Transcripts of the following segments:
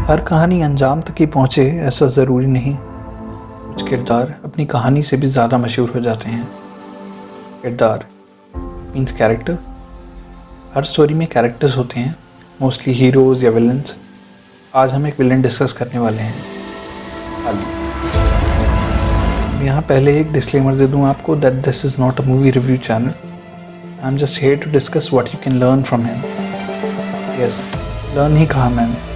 हर कहानी अंजाम तक ही पहुँचे ऐसा ज़रूरी नहीं। कुछ किरदार अपनी कहानी से भी ज़्यादा मशहूर हो जाते हैं। किरदार मीन्स कैरेक्टर। हर स्टोरी में कैरेक्टर्स होते हैं, मोस्टली हीरोज़ या विलन्स। आज हम एक विलन डिस्कस करने वाले हैं, पाली। यहाँ पहले एक डिस्क्लेमर दे दूँ आपको that this is not a movie review channel. I am just here to discuss what you can learn from him. Yes, learn ही कहा मैंने।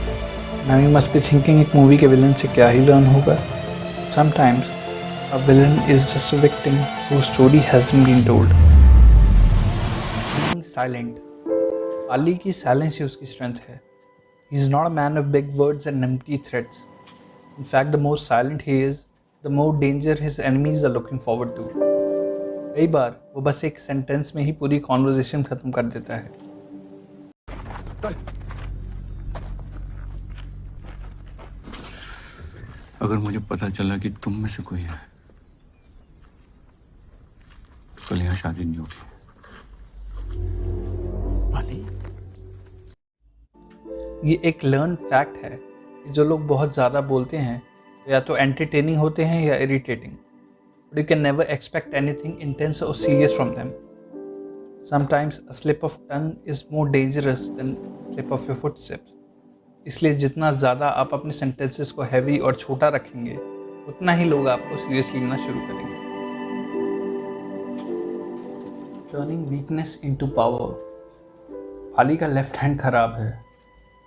Now you must be thinking एक मूवी के विलन से क्या ही लर्न होगा। Sometimes a villain is just a victim whose story hasn't been told. Being silent. पाली की साइलेंस ही उसकी स्ट्रेंथ है. He is not a man of big words and empty threats. In fact, the more silent he is, the more danger his enemies are looking forward to. कई बार वो बस एक sentence में ही पूरी conversation खत्म कर देता है. अगर मुझे पता चला कि तुम में से कोई है तो कल यहाँ शादी नहीं होगी। पाली, ये एक लर्न फैक्ट है कि जो लोग बहुत ज़्यादा बोलते हैं या तो एंटरटेनिंग होते हैं या irritating, but you can never expect anything intense और serious from them. Sometimes a slip of tongue is more dangerous than slip of your footsteps. इसलिए जितना ज़्यादा आप अपने सेंटेंसेस को हैवी और छोटा रखेंगे, उतना ही लोग आपको सीरियसली लेना शुरू करेंगे. Turning weakness into power. Pali का लेफ्ट हैंड खराब है.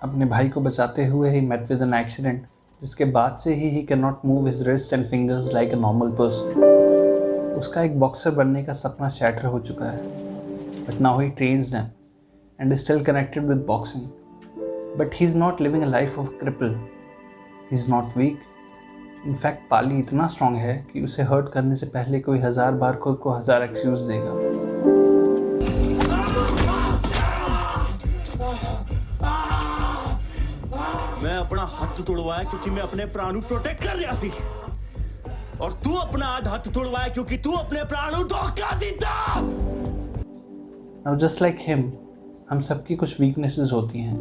अपने भाई को बचाते हुए ही मेट विद एन एक्सीडेंट, जिसके बाद से ही can not move his wrist and fingers like a normal person. उसका एक बॉक्सर बनने का सपना शैटर हो चुका है, but now he trains them and is still connected with boxing. But he's not living a life of a cripple. He's not weak. In fact, पाली इतना strong है कि उसे हर्ट करने से पहले कोई 1000 बार खुद को 1000 एक्सक्यूज देगा. मैं अपना हाथ तोड़वाया क्योंकि मैं अपने प्राणों प्रोटेक्ट कर रहा सी, और तू अपना हाथ तोड़वाया क्योंकि तू अपने प्राणों धोखा देता. Now just like him, हम सबकी कुछ वीकनेसेस होती हैं.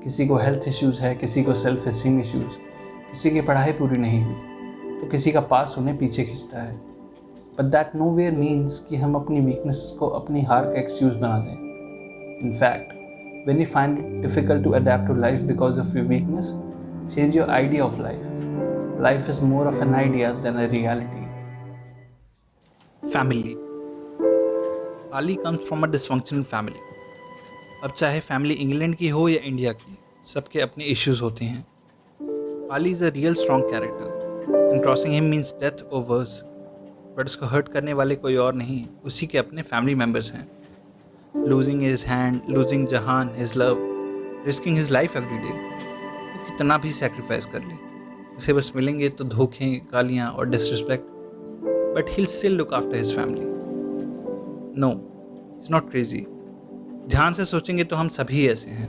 किसी को हेल्थ इश्यूज़ है, किसी को सेल्फ एस्टीम इश्यूज़, किसी की पढ़ाई पूरी नहीं हुई तो किसी का पास उन्हें पीछे खींचता है. But that nowhere means कि हम अपनी वीकनेस को अपनी हार का एक्सक्यूज़ बना दें. In fact, when you find it difficult to adapt to life because of your weakness, change your idea of life. Life is more of an idea than a reality. Family. Pali comes from a dysfunctional family. अब चाहे family England की हो या India की, सबके अपने issues होते हैं. Pali is a real strong character and crossing him means death और वर्स. बट उसको हर्ट करने वाले कोई और नहीं, उसी के अपने फैमिली मेम्बर्स हैं. Losing his hand, losing Jahan, his love, risking his life every day. वो कितना भी सेक्रीफाइस कर ले, उसे बस मिलेंगे तो धोखे, गालियाँ और disrespect. But he will still look after his family. No, it's not crazy. ध्यान से सोचेंगे तो हम सभी ऐसे हैं.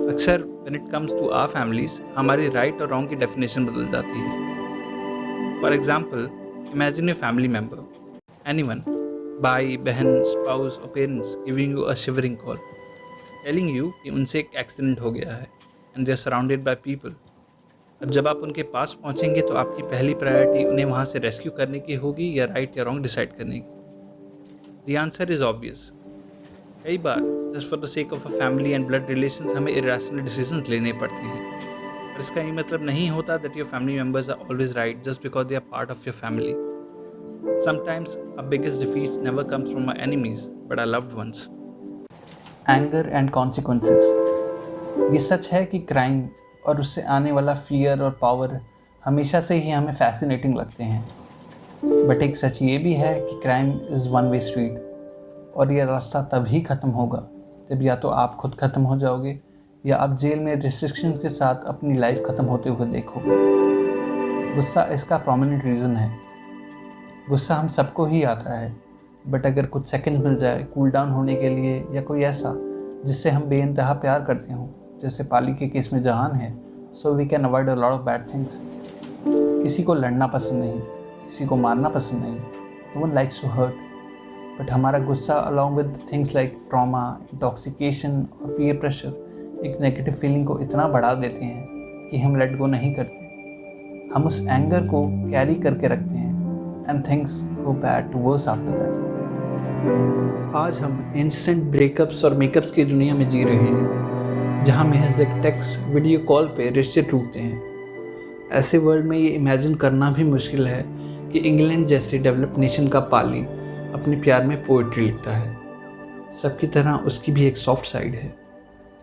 अक्सर when it comes to our families, हमारी राइट और रॉन्ग की डेफिनेशन बदल जाती है. For example, imagine a family member, anyone, भाई, बहन, स्पाउस और parents giving you a shivering call, telling you कि उनसे एक एक्सीडेंट हो गया है and they are surrounded by people. अब जब आप उनके पास पहुंचेंगे तो आपकी पहली प्रायोरिटी उन्हें वहां से रेस्क्यू करने की होगी या राइट या रॉन्ग डिसाइड करने की. The answer is obvious. कई बार just for the sake of a family and blood relations हमें इरेशनल डिसीजंस लेने पड़ते हैं. पर इसका ये मतलब नहीं होता that your family members are always right just because they are part of your family. Sometimes our biggest defeats never comes from our enemies but our loved ones. Anger and consequences. ये सच है कि crime और उससे आने वाला fear और power हमेशा से ही हमें फैसिनेटिंग लगते हैं. बट एक सच ये भी है कि crime is one way street, और यह रास्ता तभी ख़त्म होगा जब या तो आप खुद ख़त्म हो जाओगे या आप जेल में रिस्ट्रिक्शन के साथ अपनी लाइफ ख़त्म होते हुए देखोगे. गुस्सा इसका प्रोमिनेंट रीज़न है. गुस्सा हम सबको ही आता है, बट अगर कुछ सेकंड मिल जाए कूल डाउन होने के लिए, या कोई ऐसा जिससे हम बेइंतहा प्यार करते हों, जैसे पाली के केस में जहान है, so we can avoid a lot of bad things. किसी को लड़ना पसंद नहीं, किसी को मारना पसंद नहीं. No one likes to hurt. But हमारा गुस्सा along with things like trauma, intoxication और पीयर प्रेशर एक नेगेटिव फीलिंग को इतना बढ़ा देते हैं कि हम लेट गो नहीं करते, हम उस एंगर को कैरी करके रखते हैं and things go bad to worse after that. आज हम इंस्टेंट ब्रेकअप्स और मेकअप्स की दुनिया में जी रहे हैं, जहां महज एक टेक्स्ट वीडियो कॉल पे रिश्ते टूटते हैं। ऐसे वर्ल्ड में ये इमेजिन करना भी मुश्किल है कि इंग्लैंड जैसे डेवलप्ड नेशन का पाली अपने प्यार में पोइट्री लिखता है। सबकी तरह उसकी भी एक सॉफ्ट साइड है,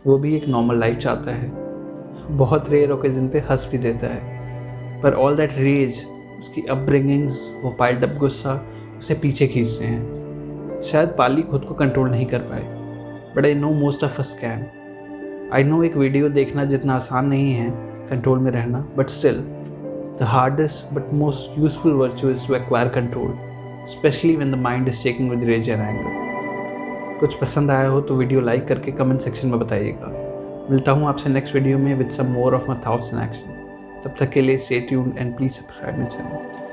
वो भी एक नॉर्मल लाइफ चाहता है, बहुत रेयर ओकेजन पे हंस भी देता है, पर ऑल दैट रेज, उसकी अपब्रिंगिंग्स, वो पाइल्ड अप गुस्सा उसे पीछे खींचते हैं। शायद पाली खुद को कंट्रोल नहीं कर पाए, but I know most of us can. I know एक वीडियो देखना जितना आसान नहीं है कंट्रोल में रहना, but still the hardest but most useful virtue is to acquire control, especially when the mind is taking with rage and anger. कुछ पसंद आया हो तो वीडियो लाइक करके कमेंट सेक्शन में बताइएगा। मिलता हूँ आपसे नेक्स्ट वीडियो में with some more of my thoughts and action. तब तक के लिए stay tuned and please subscribe my channel.